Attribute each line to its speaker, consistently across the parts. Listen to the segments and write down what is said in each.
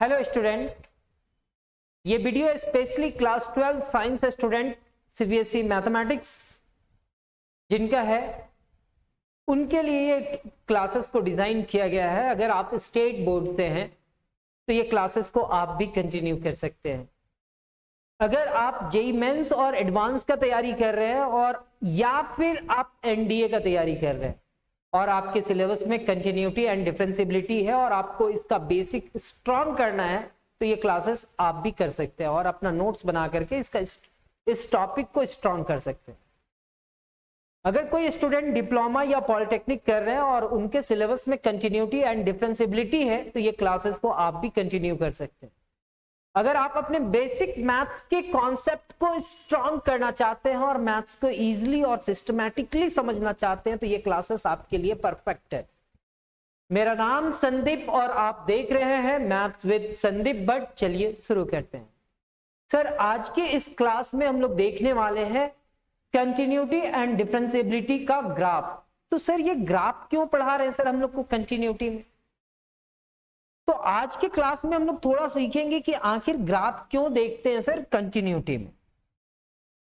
Speaker 1: Hello student, ये video specially class 12 science student CBSE mathematics जिनका है उनके लिए ये क्लासेस को डिजाइन किया गया है। अगर आप स्टेट बोर्ड से हैं तो ये क्लासेस को आप भी कंटिन्यू कर सकते हैं। अगर आप जेईई मेंस और एडवांस का तैयारी कर रहे हैं और या फिर आप एनडीए का तैयारी कर रहे हैं और आपके सिलेबस में कंटिन्यूटी एंड डिफरेंशिएबिलिटी है और आपको इसका बेसिक स्ट्रॉन्ग करना है तो ये क्लासेस आप भी कर सकते हैं और अपना नोट्स बना करके इस टॉपिक को स्ट्रॉन्ग कर सकते हैं। अगर कोई स्टूडेंट डिप्लोमा या पॉलिटेक्निक कर रहे हैं और उनके सिलेबस में कंटिन्यूटी एंड डिफरेंशिएबिलिटी है तो ये क्लासेस को आप भी कंटिन्यू कर सकते हैं। अगर आप अपने बेसिक मैथ्स के कॉन्सेप्ट को स्ट्रॉन्ग करना चाहते हैं और मैथ्स को इजीली और सिस्टमैटिकली समझना चाहते हैं तो ये क्लासेस आपके लिए परफेक्ट है। मेरा नाम संदीप और आप देख रहे हैं मैथ्स विद संदीप भट्ट। चलिए शुरू करते हैं। सर, आज के इस क्लास में हम लोग देखने वाले हैं कंटिन्यूटी एंड डिफरेंशिएबिलिटी का ग्राफ। तो सर, ये ग्राफ क्यों पढ़ा रहे हैं सर हम लोग को कंटिन्यूटी में? तो आज के क्लास में हम लोग थोड़ा सीखेंगे कि आखिर ग्राफ क्यों देखते हैं सर कंटिन्यूटी में।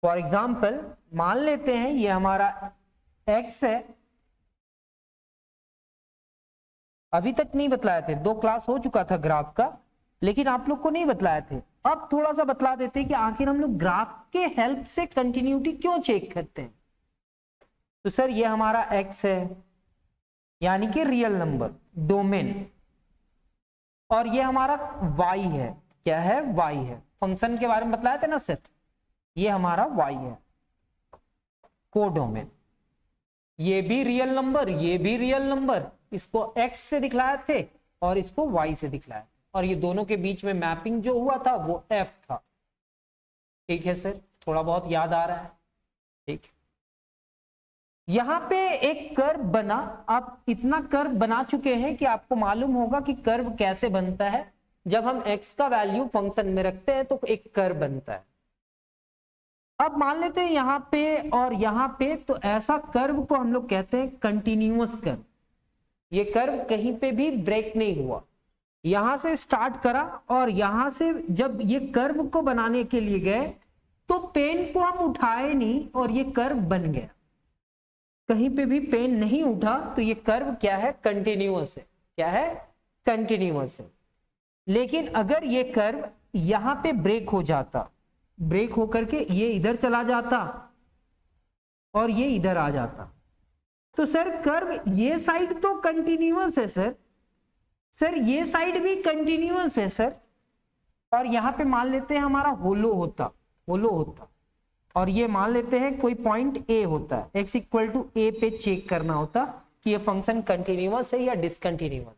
Speaker 1: फॉर एग्जाम्पल मान लेते हैं ये हमारा x है। अभी तक नहीं बतलाए थे, 2 क्लास हो चुका था ग्राफ का, लेकिन आप लोग को नहीं बतलाए थे। अब थोड़ा सा बतला देते हैं कि आखिर हम लोग ग्राफ के हेल्प से कंटिन्यूटी क्यों चेक करते हैं। तो सर ये हमारा x है यानी कि रियल नंबर डोमेन, और ये हमारा y है। क्या है? y है। फंक्शन के बारे में बतलाया थे ना सर, ये हमारा y है कोडोमेन। ये भी रियल नंबर, ये भी रियल नंबर। इसको x से दिखलाए थे और इसको y से दिखलाया, और ये दोनों के बीच में मैपिंग जो हुआ था वो f था। ठीक है सर, थोड़ा बहुत याद आ रहा है? ठीक है। यहां पे एक कर्व बना, आप इतना कर्व बना चुके हैं कि आपको मालूम होगा कि कर्व कैसे बनता है। जब हम x का वैल्यू फंक्शन में रखते हैं तो एक कर्व बनता है। अब मान लेते हैं यहां पे और यहां पे, तो ऐसा कर्व को हम लोग कहते हैं कंटिन्यूअस कर्व। ये कर्व कहीं पे भी ब्रेक नहीं हुआ, यहां से स्टार्ट करा और यहां से जब ये कर्व को बनाने के लिए गए तो पेन को हम उठाए नहीं और ये कर्व बन गया। कहीं पे भी पेन नहीं उठा तो ये कर्व क्या है? कंटिन्यूअस है। क्या है? कंटिन्यूअस है। लेकिन अगर ये कर्व यहां पे ब्रेक हो जाता, ब्रेक होकर के ये इधर चला जाता और ये इधर आ जाता, तो सर कर्व ये साइड तो कंटिन्यूअस है सर ये साइड भी कंटिन्यूअस है सर। और यहां पे मान लेते हैं हमारा होलो होता और ये मान लेते हैं कोई पॉइंट ए होता है, x इक्वल टू ए पे चेक करना होता कि ये फंक्शन कंटिन्यूअस है या डिसकंटिन्यूअस।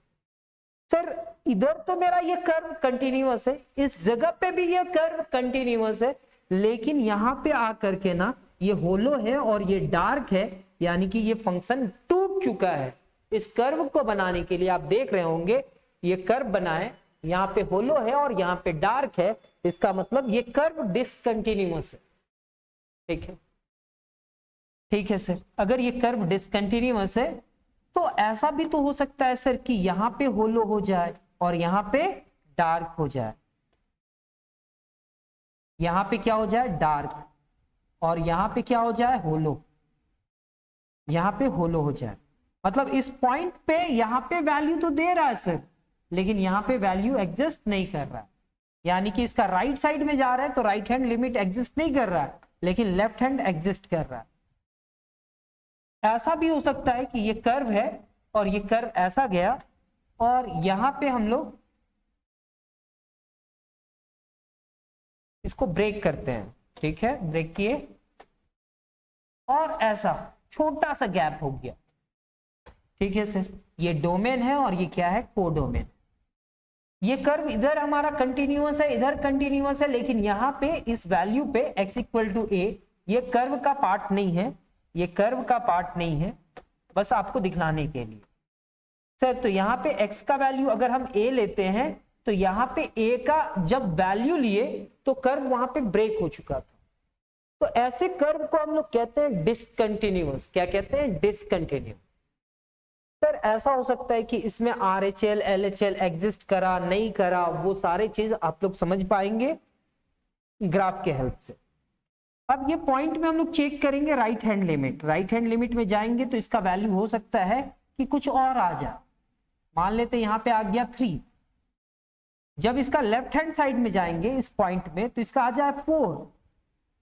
Speaker 1: सर इधर तो मेरा ये कर्व कंटिन्यूअस है, इस जगह पे भी ये कर्व कंटिन्यूअस है, लेकिन यहां पे आकर के ना ये होलो है और ये डार्क है, यानी कि ये फंक्शन टूट चुका है। इस कर्व को बनाने के लिए आप देख रहे होंगे ये कर्व बना है, यहाँ पे होलो है और यहाँ पे डार्क है, इसका मतलब ये कर्व डिसकंटिन्यूअस है। ठीक है सर। अगर ये कर्व डिसकंटिन्यूअस है तो ऐसा भी तो हो सकता है सर कि यहां पे होलो हो जाए और यहां पे डार्क हो जाए। यहां पे क्या हो जाए? डार्क, और यहां पे क्या हो जाए? होलो। यहां पे होलो हो जाए, मतलब इस पॉइंट पे यहां पे वैल्यू तो दे रहा है सर, लेकिन यहां पे वैल्यू एग्जिस्ट नहीं कर रहा है। यानी कि इसका राइट साइड में जा रहा है तो राइट हैंड लिमिट एग्जिस्ट नहीं कर रहा है, लेकिन लेफ्ट हैंड एग्जिस्ट कर रहा है। ऐसा भी हो सकता है कि ये कर्व है और ये कर्व ऐसा गया और यहां पे हम लोग इसको ब्रेक करते हैं। ठीक है, ब्रेक किए और ऐसा छोटा सा गैप हो गया। ठीक है सर, ये डोमेन है और ये क्या है? कोडोमेन। ये कर्व इधर हमारा कंटिन्यूअस है, इधर कंटिन्यूअस है, लेकिन यहां पे इस वैल्यू पे x इक्वल टू ए, ये कर्व का पार्ट नहीं है, ये कर्व का पार्ट नहीं है, बस आपको दिखलाने के लिए सर। तो यहाँ पे x का वैल्यू अगर हम a लेते हैं तो यहाँ पे a का जब वैल्यू लिए तो कर्व वहां पे ब्रेक हो चुका था। तो ऐसे कर्व को हम लोग कहते हैं डिसकंटिन्यूअस। क्या कहते हैं? डिसकंटिन्यूअस। सर ऐसा हो सकता है कि इसमें RHL LHL एग्जिस्ट करा नहीं करा, वो सारे चीज आप लोग समझ पाएंगे ग्राफ के हेल्प से। अब ये पॉइंट में हम लोग चेक करेंगे right hand limit. Right hand limit में जाएंगे तो इसका वैल्यू हो सकता है कि कुछ और आ जाए। मान लेते यहाँ पे आ गया 3। जब इसका लेफ्ट हैंड साइड में जाएंगे इस पॉइंट में तो इसका आ जाए 4।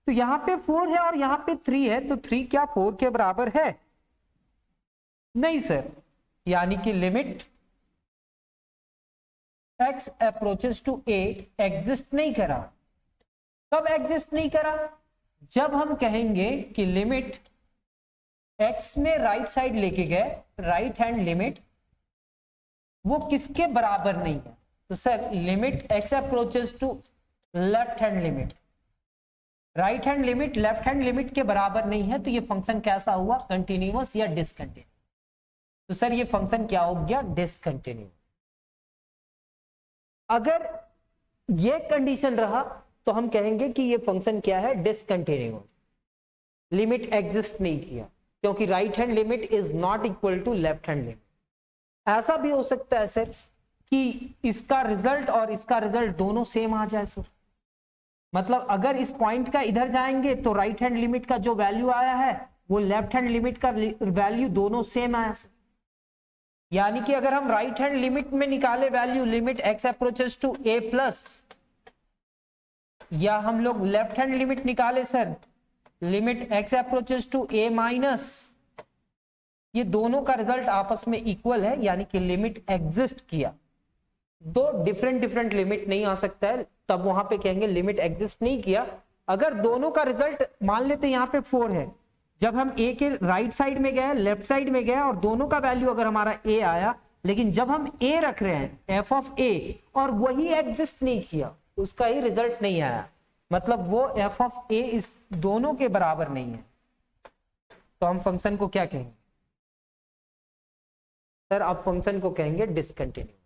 Speaker 1: तो यहाँ पे 4 है और यहाँ पे 3 है, तो 3 क्या 4 के बराबर है? नहीं सर, यानी कि limit x approaches to a exist नहीं करा। कब एग्जिस्ट नहीं करा? जब हम कहेंगे कि लिमिट x में राइट साइड लेके गए, राइट हैंड लिमिट, वो किसके बराबर नहीं है? तो sir limit x approaches to left hand limit, right hand limit left hand limit के बराबर नहीं है, तो ये फंक्शन कैसा हुआ? कंटिन्यूअस या डिसकंटिन्यूअस। तो सर ये फंक्शन क्या हो गया? डिसकंटिन्यूअस। अगर ये कंडीशन रहा तो हम कहेंगे कि ये फंक्शन क्या है? डिसकंटिन्यूअस। लिमिट एग्जिस्ट नहीं किया, क्योंकि right hand limit is not equal to left hand limit. ऐसा भी हो सकता है सर कि इसका रिजल्ट और इसका रिजल्ट दोनों सेम आ जाए सर। मतलब अगर इस पॉइंट का इधर जाएंगे तो राइट हैंड लिमिट का जो वैल्यू आया है वो लेफ्ट हैंड लिमिट का वैल्यू दोनों सेम आया सर। यानी कि अगर हम राइट हैंड लिमिट में निकाले value limit x approaches to a plus, या हम लोग लेफ्ट हैंड लिमिट निकाले sir limit x approaches to a minus, ये दोनों का रिजल्ट आपस में इक्वल है, यानी कि लिमिट एग्जिस्ट किया। दो डिफरेंट लिमिट नहीं आ सकता है, तब वहां पे कहेंगे लिमिट एग्जिस्ट नहीं किया। अगर दोनों का रिजल्ट मान लेते यहाँ पे 4 है, जब हम a के राइट साइड में गए लेफ्ट साइड में गए और दोनों का वैल्यू अगर हमारा a आया, लेकिन जब हम a रख रहे हैं f ऑफ a और वही एग्जिस्ट नहीं किया, उसका ही रिजल्ट नहीं आया, मतलब वो f ऑफ a इस दोनों के बराबर नहीं है, तो हम फंक्शन को क्या कहेंगे सर? आप फंक्शन को कहेंगे डिसकंटिन्यूअस।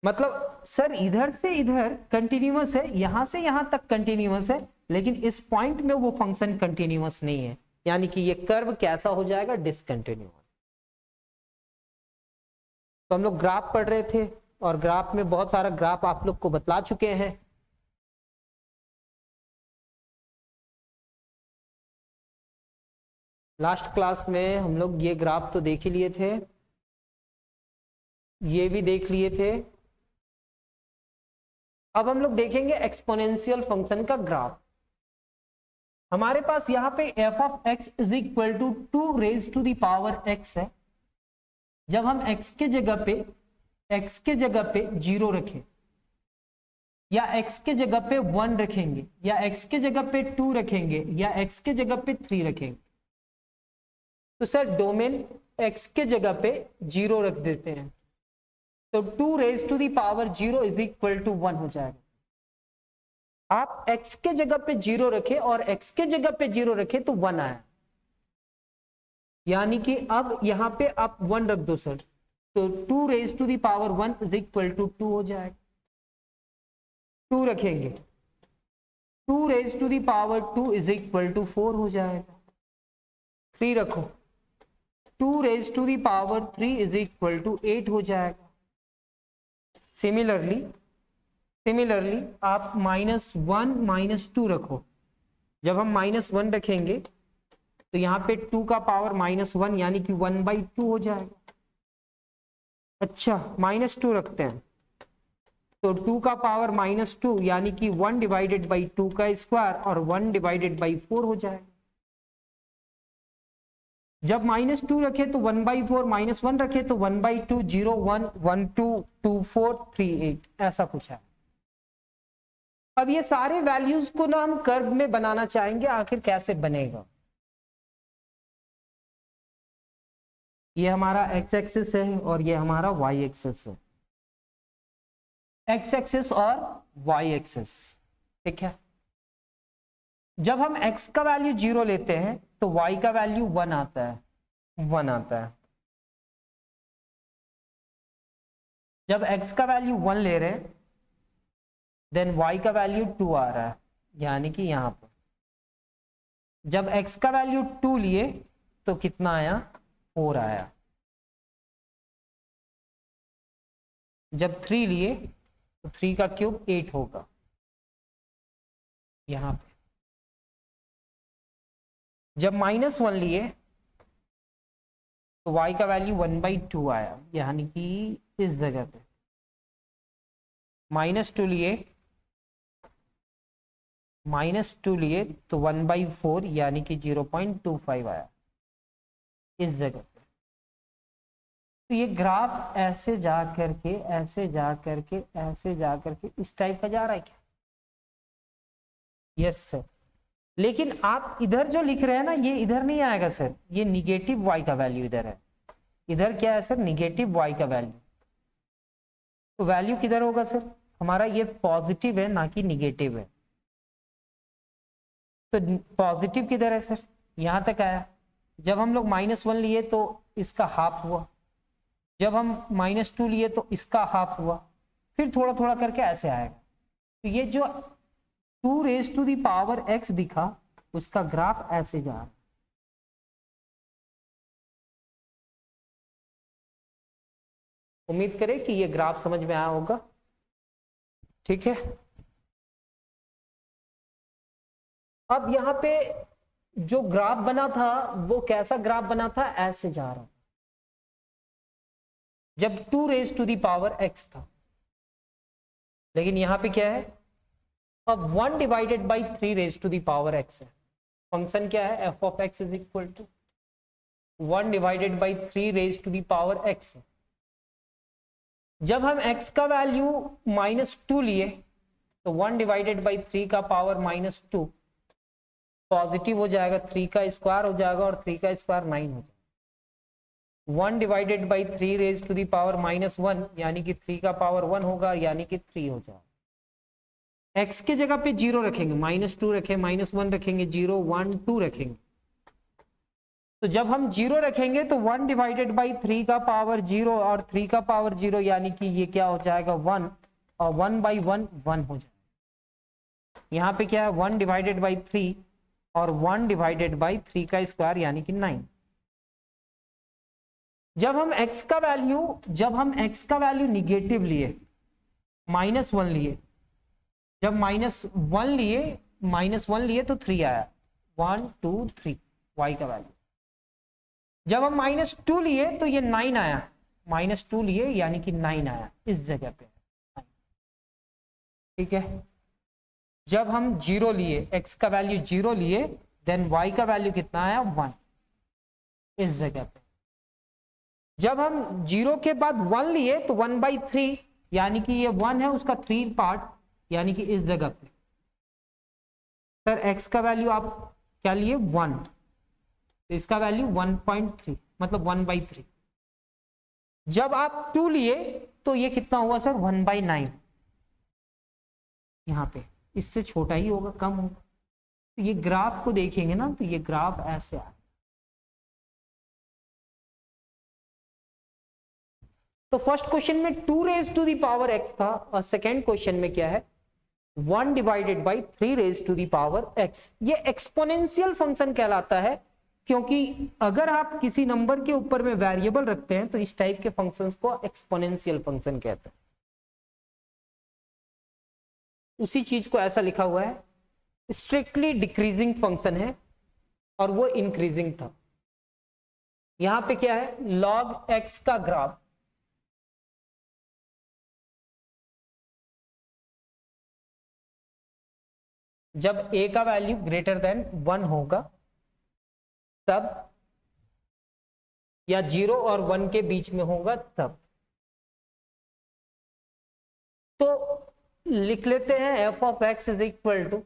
Speaker 1: मतलब सर इधर से इधर कंटिन्यूअस है, यहां से यहां तक कंटिन्यूअस है, लेकिन इस पॉइंट में वो फंक्शन कंटिन्यूअस नहीं है, यानी कि ये कर्व कैसा हो जाएगा? डिसकंटिन्यूअस। तो हम लोग ग्राफ पढ़ रहे थे और ग्राफ में बहुत सारा ग्राफ आप लोग को बतला चुके हैं। लास्ट क्लास में हम लोग ये ग्राफ तो देख ही लिए थे, ये भी देख लिए थे। अब हम लोग देखेंगे एक्सपोनेंशियल फंक्शन का ग्राफ। हमारे पास यहाँ पे f of x is equal to 2 raise to the power x है। जब हम x के जगह पे 0 रखें, या x के जगह पे 1 रखेंगे, या x के जगह पे 2 रखेंगे, या x के जगह पे 3 रखेंगे, तो सर डोमेन x के जगह पे 0 रख देते हैं, तो 2 raise to the power 0 is equal to 1 हो जाएगा। आप x के जगह पे 0 रखे और x के जगह पे 0 रखे तो 1 आया, यानी कि अब यहां पे आप 1 रख दो सर, तो 2 raise to the power 1 is equal to 2 हो जाएगा। 2 रखेंगे, 2 raise to the power 2 is equal to 4 हो जाएगा। 3 रखो, 2 raise to the power 3 is equal to 8 हो जाएगा। सिमिलरली आप -1 -2 रखो। जब हम -1 रखेंगे तो यहाँ पे 2 का पावर -1 यानी कि 1/2 हो जाएगा। अच्छा -2 रखते हैं तो 2 का पावर -2 यानी कि 1 डिवाइडेड बाई 2 का स्क्वायर और 1 डिवाइडेड बाई 4 हो जाएगा। जब -2 रखे तो 1/4, -1 रखे तो 1/2, 0 1 1 2 2 4 3 8 ऐसा कुछ है। अब ये सारे वैल्यूज को ना हम कर्व में बनाना चाहेंगे, आखिर कैसे बनेगा? ये हमारा x एक्सिस है और ये हमारा y एक्सिस है, x एक्सिस और y एक्सिस, ठीक है। जब हम x का वैल्यू 0 लेते हैं तो y का वैल्यू 1 आता है। जब x का वैल्यू 1 ले रहे हैं देन y का वैल्यू 2 आ रहा है, यानी कि यहां पर जब x का वैल्यू 2 लिए तो कितना आया? 4 आया। जब 3 लिए तो 3 का क्यूब 8 होगा यहां पे। जब -1 लिए तो y का वैल्यू 1/2 आया, यानी कि इस जगह पे। -2 लिए तो 1/4 यानी कि 0.25 आया इस जगह पे। तो ये ग्राफ ऐसे जा करके ऐसे जा करके ऐसे जा करके इस टाइप का जा रहा है क्या? Yes sir. लेकिन आप इधर जो लिख रहे हैं ना, ये इधर नहीं आएगा सर, ये निगेटिव y का वैल्यू इधर है। इधर क्या है सर? निगेटिव y का वैल्यू। तो वैल्यू किधर होगा सर? हमारा ये पॉजिटिव है ना कि निगेटिव है। तो पॉजिटिव किधर है सर? यहां तक आया। जब हम लोग -1 लिए तो इसका हाफ हुआ, जब हम -2 लिए तो इसका हाफ हुआ, फिर थोड़ा थोड़ा करके ऐसे आएगा। तो ये जो 2 raised to the power x दिखा, उसका ग्राफ ऐसे जा रहा। उम्मीद करें कि ये ग्राफ समझ में आया होगा। ठीक है, अब यहाँ पे जो ग्राफ बना था वो कैसा ग्राफ बना था? ऐसे जा रहा, जब 2 raised to the power x था। लेकिन यहां पे क्या है? अब 1/3 raised to the power x है। फंक्शन क्या है? f(x) is equal to 1/3 raised to the power x है। जब हम x का वैल्यू -2 लिए तो 1/3 का पावर -2 पॉजिटिव हो जाएगा, 3 का स्क्वायर हो जाएगा, और 3 का स्क्वायर 9 हो जाएगा। 1/3 raised to the power -1 यानी कि 3 का पावर 1 होगा, यानी कि 3 हो जाएगा। x के जगह पे 0 रखेंगे, -2 रखें, -1 रखेंगे, 0 1 2 रखेंगे। तो जब हम 0 रखेंगे तो 1/3 का पावर 0 और 3 का पावर 0, यानी कि ये क्या हो जाएगा? 1, और 1/1 1 हो जाएगा। यहाँ पे क्या है? 1/3 और 1/3 का स्क्वायर यानी कि 9। जब हम x का वैल्यू निगेटिव लिए, -1 लिए, जब -1 लिए तो 3 आया, 1 2 3 y का वैल्यू। जब हम -2 लिए तो ये 9 आया, -2 लिए यानी कि 9 आया इस जगह पे। ठीक है, जब हम 0 लिए, x का वैल्यू 0 लिए, देन y का वैल्यू कितना आया? 1 इस जगह पे। जब हम 0 के बाद 1 लिए तो 1/3 यानी कि ये 1 है, उसका 3 पार्ट, यानी कि इस जगह पे। सर x का वैल्यू आप क्या लिए? 1, तो इसका वैल्यू 1.3 मतलब 1/3। जब आप 2 लिए तो ये कितना हुआ सर? 1/9। यहाँ पे इससे छोटा ही होगा, कम होगा। तो ये ग्राफ को देखेंगे ना, तो ये ग्राफ ऐसे आ। तो फर्स्ट क्वेश्चन में 2 raised to the power x था, और सेकेंड क्वेश्चन में क्या है? 1/3 raised to the power x। ये एक्सपोनेंशियल फंक्शन कहलाता है, क्योंकि अगर आप किसी नंबर के ऊपर में वेरिएबल रखते हैं तो इस टाइप के फंक्शंस को एक्सपोनेंशियल फंक्शन कहते हैं। उसी चीज को ऐसा लिखा हुआ है, स्ट्रिक्टली डिक्रीजिंग फंक्शन है और वो इंक्रीजिंग था। यहां पे क्या है? log x का ग्राफ, जब a का वैल्यू ग्रेटर देन 1 होगा तब, या 0 और 1 के बीच में होगा तब। तो लिख लेते हैं f(x) is equal to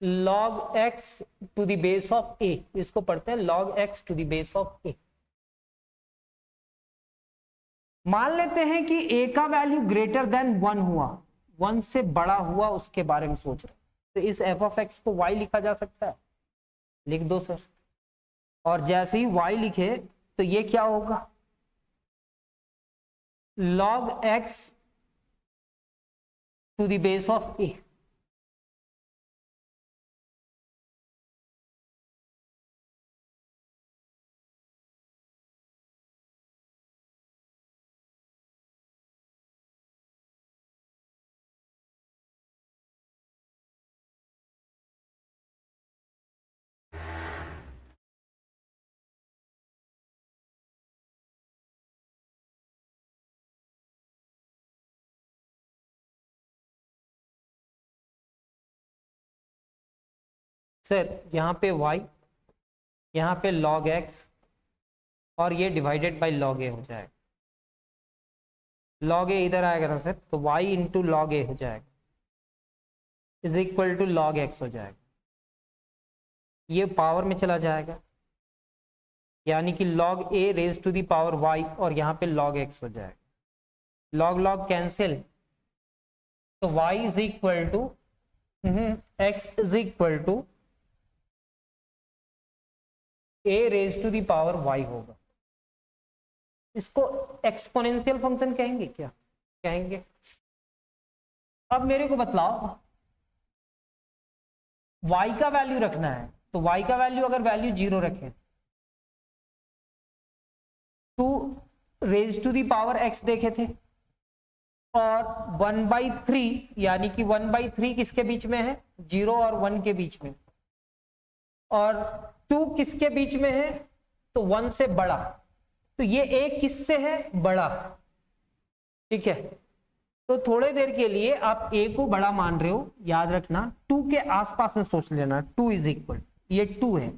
Speaker 1: log x to the base of a। इसको पढ़ते हैं log x to the base of a। मान लेते हैं कि a का वैल्यू ग्रेटर देन 1 हुआ, 1 से बड़ा हुआ, उसके बारे में सोच रहे हैं। तो इस f(x) को y लिखा जा सकता है, लिख दो सर। और जैसे ही y लिखे तो ये क्या होगा? log x to the base of a। Sir यहाँ पे y, यहाँ पे log x और ये डिवाइडेड बाई log a हो जाएगा। log a इधर आएगा ना सर, तो y इंटू log a हो जाएगा is equal to log x हो जाएगा। ये पावर में चला जाएगा, यानी कि log a raise to the power y और यहाँ पे log x हो जाएगा। log log कैंसिल, तो y is equal to x is equal to a raise to the power y होगा। इसको एक्सपोनेंशियल फंक्शन कहेंगे क्या? कहेंगे। अब मेरे को बतलाओ, y का वैल्यू रखना है, तो y का वैल्यू अगर वैल्यू 0 रखें, 2 raise to the power x देखे थे, और 1/3 यानी कि 1/3 किसके बीच में है? 0 और 1 के बीच में, और 2 किसके बीच में है? तो 1 से बड़ा, तो ये एक किससे है? बड़ा। ठीक है, तो थोड़े देर के लिए आप a को बड़ा मान रहे हो, याद रखना 2 के आसपास में सोच लेना। 2 इज इक्वल, ये 2 है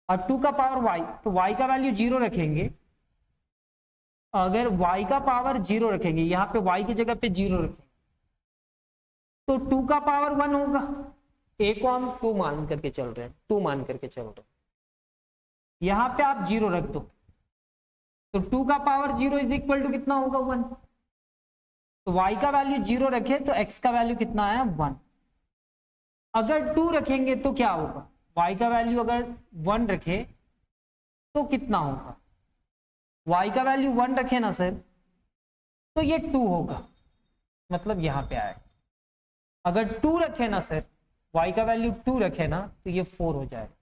Speaker 1: और 2 का पावर y, तो y का वैल्यू 0 रखेंगे। अगर y का पावर 0 रखेंगे, यहाँ पे y की जगह पे 0 रखेंगे, तो 2 का पावर 1 होगा। a को हम 2 मान करके चल रहे हैं, 2 मान करके चल रहे हैं, यहाँ पे आप 0 रख दो, तो 2 का पावर 0 इज इक्वल टू कितना होगा? 1। तो y का वैल्यू 0 रखे तो x का वैल्यू कितना आया? 1। अगर 2 रखेंगे तो क्या होगा? y का वैल्यू अगर 1 रखे तो कितना होगा? y का वैल्यू 1 रखे ना सर, तो ये 2 होगा, मतलब यहां पे आएगा। अगर 2 रखे ना सर, y का वैल्यू 2 रखे ना, तो ये 4 हो जाएगा,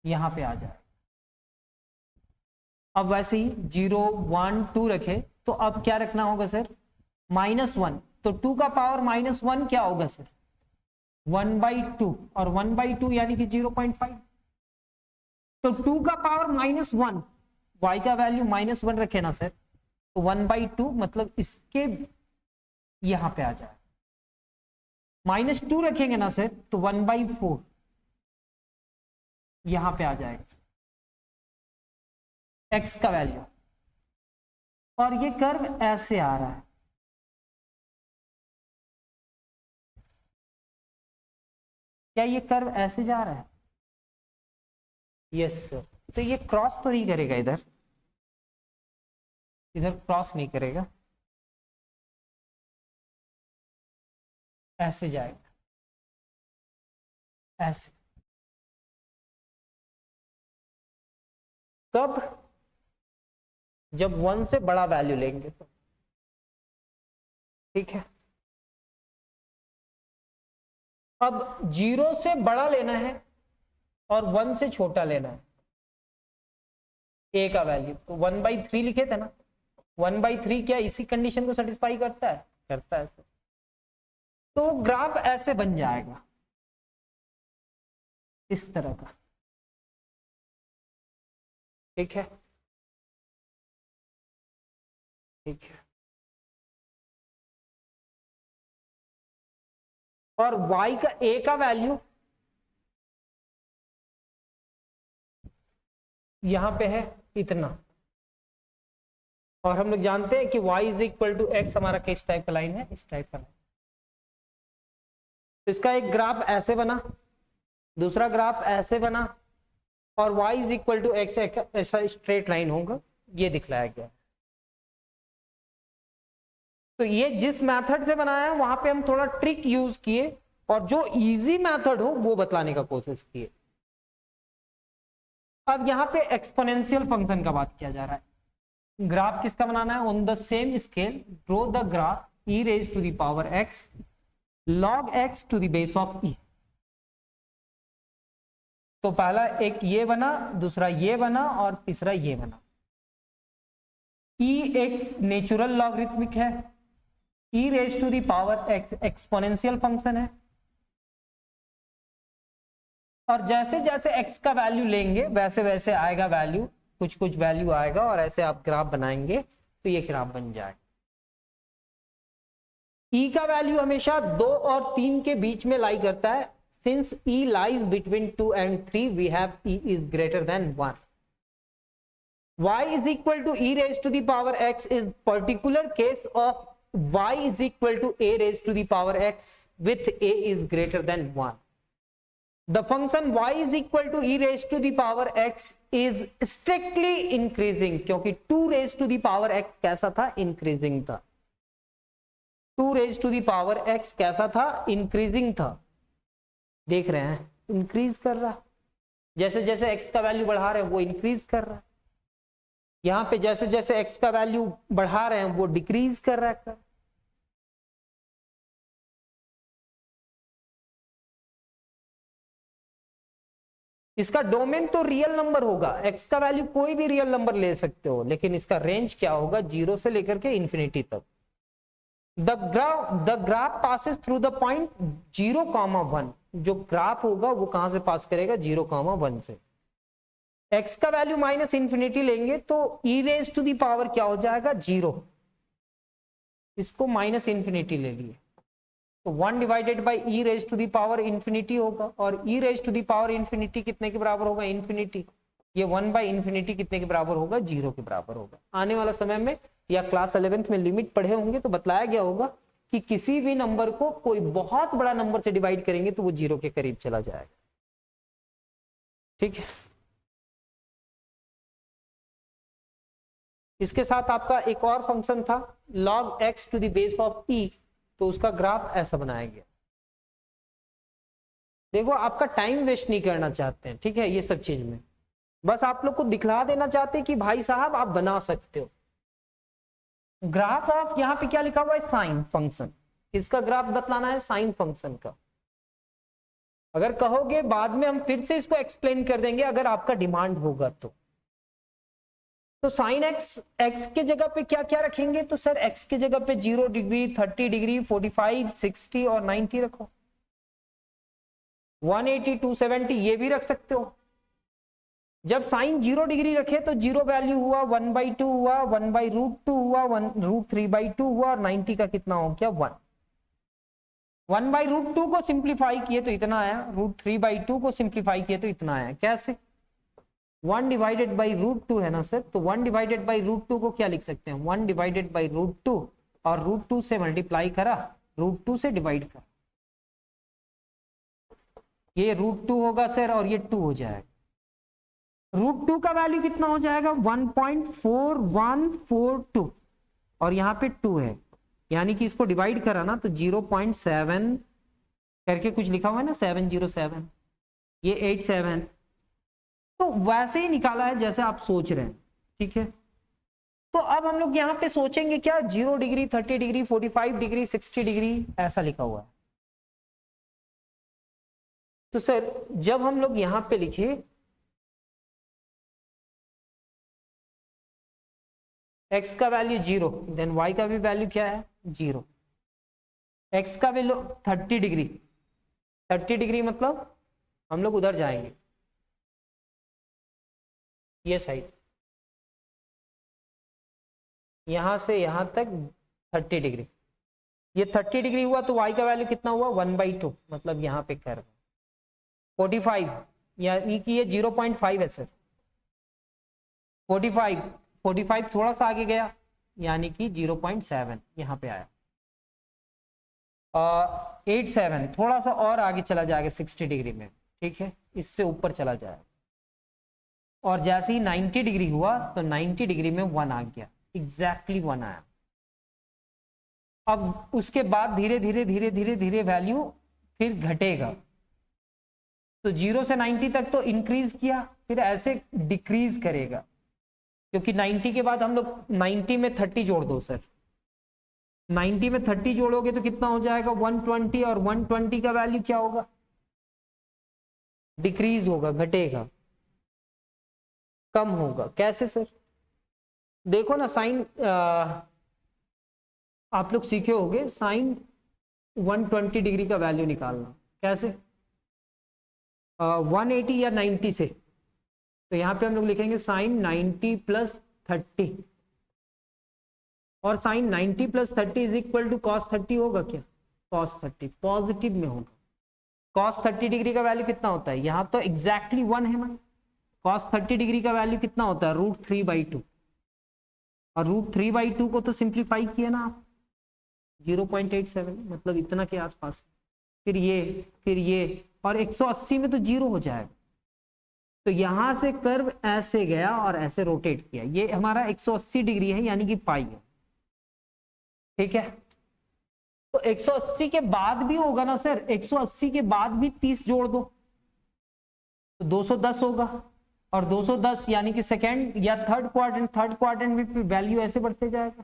Speaker 1: यहां पे आ जाएगा। अब वैसे ही 0 1 2 रखे, तो अब क्या रखना होगा सर? -1, तो 2 का पावर -1 क्या होगा सर? 1/2, और 1/2 यानी कि 0.5, तो 2 का पावर -1, y का वैल्यू -1 रखे ना सर, तो 1/2 मतलब इसके यहां पे आ जाए। -2 रखेंगे ना सर, तो 1/4 यहां पे आ जाएगा x का वैल्यू, और ये कर्व ऐसे आ रहा है। क्या ये कर्व ऐसे जा रहा है? Yes sir. तो ये क्रॉस तो नहीं करेगा, इधर इधर क्रॉस नहीं करेगा, ऐसे जाएगा, ऐसे। कब? जब 1 से बड़ा वैल्यू लेंगे तो। ठीक है, अब 0 से बड़ा लेना है और 1 से छोटा लेना है a का वैल्यू, तो 1/3 लिखे थे ना। 1/3 क्या इसी कंडीशन को सेटिस्फाई करता है? करता है। तो ग्राफ ऐसे बन जाएगा, इस तरह का। ठीक है, ठीक है। और y का a का वैल्यू यहां पे है इतना, और हम लोग जानते हैं कि y is equal to x हमारा किस टाइप का लाइन है? इस टाइप का लाइन। इसका एक ग्राफ ऐसे बना, दूसरा ग्राफ ऐसे बना, और y is equal to x ऐसा स्ट्रेट लाइन होगा, ये दिखलाया गया। तो ये जिस मेथड से बनाया है वहां पे हम थोड़ा ट्रिक यूज किए, और जो इजी मेथड हो वो बतलाने का कोशिश किए। अब यहाँ पे एक्सपोनेंशियल फंक्शन का बात किया जा रहा है। ग्राफ किसका बनाना है? On the same scale draw the graph e raise to the power x log x to the base of e। तो पहला एक ये बना, दूसरा ये बना, और तीसरा ये बना। e एक नेचुरल लॉगरिथमिक है, e raise to the power x exponential function है, और जैसे जैसे x का वैल्यू लेंगे वैसे वैसे आएगा वैल्यू, कुछ कुछ वैल्यू आएगा, और ऐसे आप ग्राफ बनाएंगे तो ये ग्राफ बन जाएगा। e का वैल्यू हमेशा 2 और 3 के बीच में लाई करता है, since e lies between 2 and 3, we have e is greater than 1. Y is equal to e raised to the power x is particular case of y is equal to a raised to the power x with a is greater than 1. The function y is equal to e raised to the power x is strictly increasing, क्योंकि 2 raised to the power x कैसा था? Increasing था. 2 raised to the power x कैसा था? Increasing था. देख रहे हैं, इंक्रीज कर रहा, जैसे जैसे x का वैल्यू बढ़ा रहे हैं वो इंक्रीज कर रहा है. यहां पे जैसे जैसे x का वैल्यू बढ़ा रहे हैं वो डिक्रीज कर रहा है. इसका डोमेन तो रियल नंबर होगा, x का वैल्यू कोई भी रियल नंबर ले सकते हो, लेकिन इसका रेंज क्या होगा? 0 से लेकर के इंफिनिटी तक. The graph passes through the point 0,1. जो ग्राफ होगा वो कहां से पास करेगा? 0,1 से. x का वैल्यू माइनस इंफिनिटी लेंगे तो e raise to the power क्या हो जाएगा? 0. इसको माइनस इंफिनिटी ले लिए तो 1 divided by e raise to the power infinity होगा. और e raise to the power infinity कितने के बराबर होगा? इंफिनिटी. ये 1 बाई इंफिनिटी कितने के बराबर होगा? 0 के बराबर होगा. आने वाला समय में या क्लास 11th में लिमिट पढ़े होंगे तो बतलाया गया होगा कि किसी भी नंबर को कोई बहुत बड़ा नंबर से डिवाइड करेंगे तो वो 0 के करीब चला जाएगा. ठीक है. इसके साथ आपका एक और फंक्शन था log x to the base of e. तो उसका ग्राफ ऐसा बनाया गया. देखो आपका टाइम वेस्ट नहीं करना चाहते हैं, ठीक है, ये सब चीज में बस आप लोग को दिखला देना चाहते हैं कि भाई साहब आप बना सकते हो. ग्राफ ऑफ यहां पे क्या लिखा हुआ है? Sine function. इसका ग्राफ बतलाना है साइन फंक्शन का. अगर कहोगे बाद में हम फिर से इसको एक्सप्लेन कर देंगे अगर आपका डिमांड होगा तो साइन एक्स के जगह पे क्या क्या रखेंगे? तो सर एक्स के जगह पे 0 डिग्री, 30 डिग्री, 45, 60 और 90 रखो. 180, 270 ये भी रख सकते हो. जब साइन 0 डिग्री रखे तो 0 वैल्यू हुआ 1/2 हुआ, 1/√2 हुआ, 1√3/2 हुआ और 90 का कितना हो गया? 1. 1/√2 को सिंप्लीफाई किए तो इतना आया, √3/2 को सिंप्लीफाई किए तो इतना आया. कैसे? 1 डिवाइडेड बाई √2 है ना सर, तो 1 डिवाइडेड बाई √2 को क्या लिख सकते हैं? 1 डिवाइडेड बाई √2 और √2 से मल्टीप्लाई करा, √2 से डिवाइड करा, ये √2 होगा सर और ये 2 हो जाएगा. √2 का वैल्यू कितना हो जाएगा? 1.4142 और यहाँ पे 2 है, यानी कि इसको डिवाइड करा ना तो 0.7 करके कुछ लिखा हुआ है ना, 707, ये 87. तो वैसे ही निकाला है जैसे आप सोच रहे हैं. ठीक है. तो अब हम लोग यहां पे सोचेंगे क्या? 0 डिग्री, 30 डिग्री, 45 डिग्री, 60 डिग्री ऐसा लिखा हुआ है. तो सर जब हम लोग यहां पे लिखे x का वैल्यू 0, देन y का भी वैल्यू क्या है? 0. x का वैल्यू 30 डिग्री, 30 डिग्री मतलब हम लोग उधर जाएंगे, ये साइड, यहां से यहां तक 30 डिग्री. ये 30 डिग्री हुआ तो y का वैल्यू कितना हुआ? 1/2, मतलब यहां पे कर 45, यानी कि ये 0.5 है सर. 45 थोड़ा सा आगे गया यानी कि 0.7 यहां पे आया. 87 थोड़ा सा और आगे चला जाएगा 60 डिग्री में. ठीक है, इससे ऊपर चला जाएगा. और जैसे ही 90 डिग्री हुआ तो 90 डिग्री में 1 आ गया, एग्जैक्टली 1 आया. अब उसके बाद धीरे धीरे धीरे धीरे धीरे वैल्यू फिर घटेगा. तो 0 से 90 तक तो इंक्रीज किया, फिर ऐसे डिक्रीज करेगा, क्योंकि 90 के बाद हम लोग 90 में 30 जोड़ दो सर. 90 में 30 जोड़ोगे तो कितना हो जाएगा? 120. और 120 का वैल्यू क्या होगा? डिक्रीज होगा, घटेगा, कम होगा. कैसे सर? देखो ना, साइन आप लोग सीखे होंगे साइन 120 डिग्री का वैल्यू निकालना. कैसे? 180 या 90 से. तो यहां पे हम लोग लिखेंगे साइन 90 प्लस 30, और sine 90 plus 30 is equal to cos 30 होगा क्या? कॉस 30 पॉजिटिव में होगा. cos 30 डिग्री का वैल्यू कितना होता है, यहाँ तो एग्जैक्टली 1 है मन। cos 30 डिग्री का वैल्यू कितना होता है, √3/2, और √3/2 को तो सिंप्लीफाई किया ना आप, 0.87, मतलब इतना के आसपास। फिर ये और 180 में तो 0 हो जाएगा। तो यहां से कर्व ऐसे गया और ऐसे रोटेट किया, ये हमारा 180 डिग्री है, यानी कि पाई है। ठीक है, तो 180 के बाद भी होगा ना सर, 180 के बाद भी 30 जोड़ दो तो 210 होगा, और 210 यानी कि सेकेंड या थर्ड क्वाड्रेंट में वैल्यू ऐसे बढ़ते जाएगा।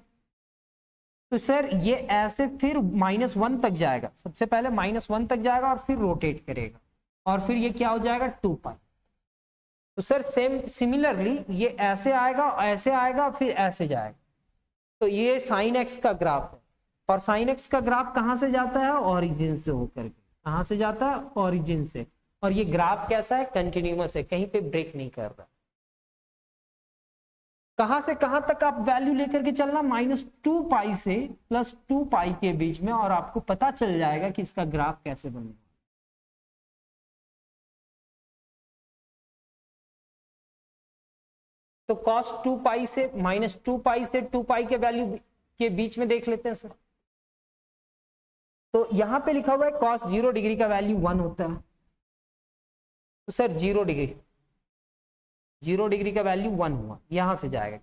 Speaker 1: तो सर ये ऐसे फिर -1 तक जाएगा, सबसे पहले -1 तक जाएगा और फिर रोटेट करेगा, और फिर ये क्या हो जाएगा 2π। तो सर सिमिलरली ये ऐसे आएगा फिर ऐसे जाएगा। तो ये sin x का ग्राफ है, और sin x का ग्राफ कहां से जाता है, ओरिजिन से होकर के। कहां से जाता है, ओरिजिन से। और ये ग्राफ कैसा है, कंटिन्यूअस है, कहीं पे ब्रेक नहीं कर रहा। कहां से कहां तक आप वैल्यू लेकर के चलना, -2π से +2π के बीच में, और आपको पता चल जाएगा कि इसका ग्राफ कैसे बनेगा। तो cos 2π से -2π से 2π के वैल्यू के बीच में देख लेते हैं सर। तो यहां पे लिखा हुआ है cos 0 डिग्री का वैल्यू 1 होता है। तो सर 0 डिग्री का वैल्यू 1 हुआ, यहां से जाएगा।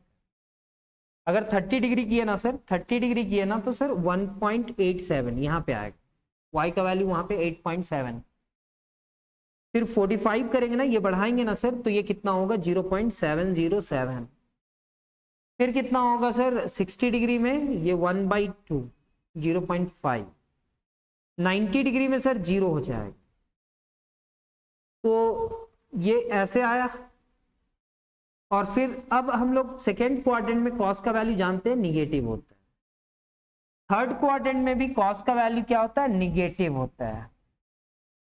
Speaker 1: अगर 30 डिग्री किए ना सर, 30 डिग्री किए ना, तो सर 1.87 यहां पे आएगा, y का वैल्यू वहां पे 8.7। फिर 45 करेंगे ना, ये बढ़ाएंगे ना सर, तो ये कितना होगा 0.707। फिर कितना होगा सर 60 डिग्री में, ये 1/2 0.5। 90 डिग्री में सर 0 हो जाएगा। तो ये ऐसे आया, और फिर अब हम लोग सेकेंड क्वाड्रेंट में कॉस का वैल्यू जानते हैं निगेटिव होता है, थर्ड क्वाड्रेंट में भी कॉस का वैल्यू क्या होता है, निगेटिव होता है।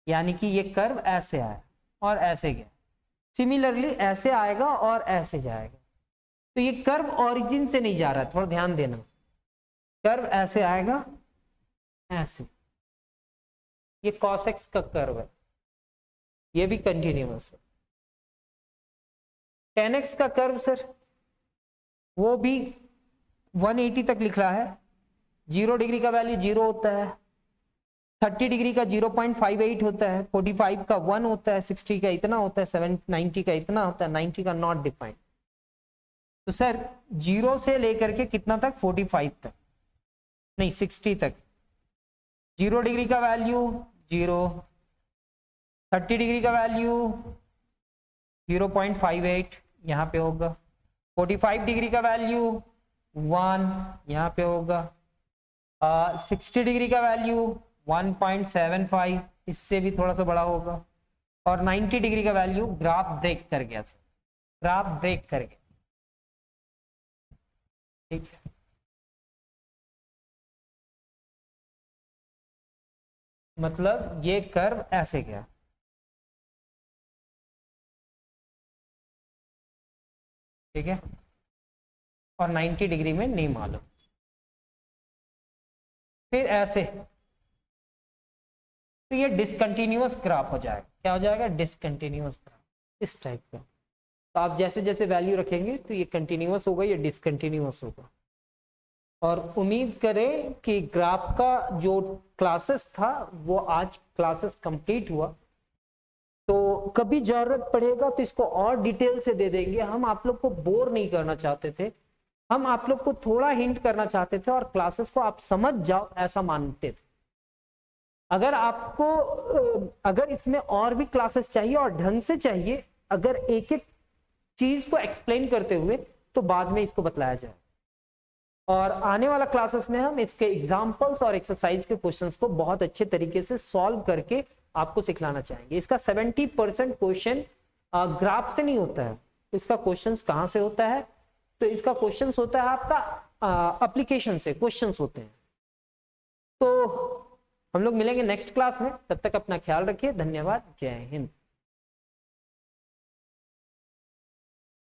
Speaker 1: यानी कि ये कर्व ऐसे आया और ऐसे गया, सिमिलरली ऐसे आएगा और ऐसे जाएगा। तो ये कर्व ओरिजिन से नहीं जा रहा है, थोड़ा ध्यान देना। कर्व ऐसे आएगा, ऐसे, ये cos x का कर्व है, ये भी कंटिन्यूअस है। tan x का कर्व सर वो भी 180 तक लिख रहा है, 0 डिग्री का वैल्यू 0 होता है, 30 डिग्री का 0.58 होता है, 45 का 1 होता है, 60 का इतना होता है, 90 का इतना होता है, 90 का नॉट डिफाइंड। तो सर 0 से लेकर के कितना तक, 45 तक, नहीं 60 तक, 0 डिग्री का वैल्यू 0, 30 डिग्री का वैल्यू 0.58 यहाँ पे होगा, 45 डिग्री का वैल्यू 1 यहाँ पे होगा, 60 डिग्री का वैल्यू 1.75, इससे भी थोड़ा सा बड़ा होगा, और 90 डिग्री का वैल्यू ग्राफ ब्रेक कर गया, ग्राफ ब्रेक कर गया। ठीक है, मतलब ये कर्व ऐसे गया। ठीक है, और 90 डिग्री में नहीं मालूम। फिर ऐसे, तो ये डिसकंटिन्यूअस ग्राफ हो जाएगा। क्या हो जाएगा, डिसकंटिन्यूअस ग्राफ, इस टाइप का। तो आप जैसे जैसे वैल्यू रखेंगे तो ये कंटिन्यूअस होगा, ये डिसकंटिन्यूअस होगा। और उम्मीद करें कि ग्राफ का जो क्लासेस था वो आज क्लासेस कंप्लीट हुआ। तो कभी जरूरत पड़ेगा तो इसको और डिटेल से दे देंगे। हम आप लोग को बोर नहीं करना चाहते थे, हम आप लोग को थोड़ा हिंट करना चाहते थे, और क्लासेस को आप समझ जाओ ऐसा मानते थे। अगर आपको अगर इसमें और भी क्लासेस चाहिए और ढंग से चाहिए, अगर एक एक चीज को एक्सप्लेन करते हुए, तो बाद में इसको बतलाया जाए। और आने वाला क्लासेस में हम इसके एग्जाम्पल्स और एक्सरसाइज के क्वेश्चंस को बहुत अच्छे तरीके से सॉल्व करके आपको सिखलाना चाहेंगे। इसका 70% क्वेश्चन ग्राफ से नहीं होता है, इसका क्वेश्चंस कहाँ से होता है, तो इसका क्वेश्चंस होता है आपका एप्लीकेशन से क्वेश्चंस होते हैं। तो हम लोग मिलेंगे नेक्स्ट क्लास में, तब तक अपना ख्याल रखिए। धन्यवाद, जय हिंद।